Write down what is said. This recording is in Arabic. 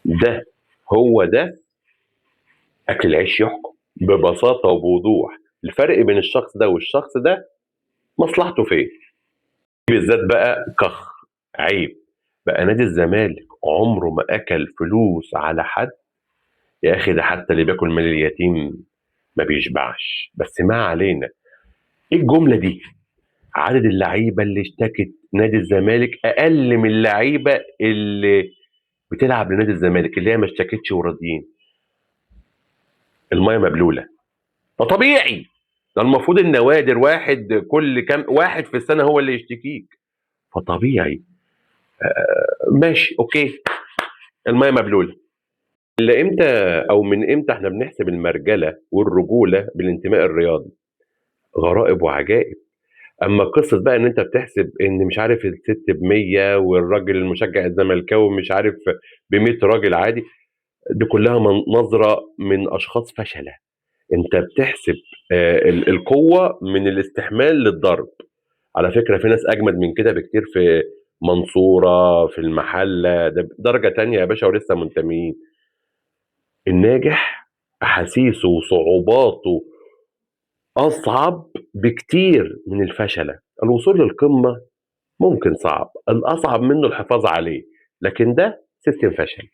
ده هو ده اكل العيش يحكم ببساطه وبوضوح. الفرق بين الشخص ده والشخص ده مصلحته فين. بالذات بقى كخ عيب بقى نادي الزمالك عمره ما اكل فلوس على حد. يا اخي ده حتى اللي بياكل مال اليتيم ما بيشبعش، بس ما علينا. ايه الجمله دي؟ عدد اللعيبه اللي اشتكت نادي الزمالك اقل من اللعيبه اللي بتلعب لنادي الزمالك اللي هي ما اشتكتش وراضيين. المايه مبلوله. فطبيعي ده المفروض النوادر واحد كل كام واحد في السنه هو اللي يشتكيك. فطبيعي. ماشي اوكي. المايه مبلوله. الا امتى او من امتى احنا بنحسب المرجله والرجوله بالانتماء الرياضي؟ غرائب وعجائب. اما قصه بقى ان انت بتحسب ان مش عارف الست ب 100 والراجل المشجع الزملكاوي مش عارف ب 100 راجل عادي، دي كلها نظره من اشخاص فشله. انت بتحسب القوه من الاستحمال للضرب. على فكره في ناس اجمد من كده بكتير في منصوره في المحله، ده درجه تانية يا باشا ولسه منتميين. الناجح احاسيسه وصعوباته اصعب بكتير من الفشله. الوصول للقمه ممكن صعب، الاصعب منه الحفاظ عليه، لكن ده سيستم فشل.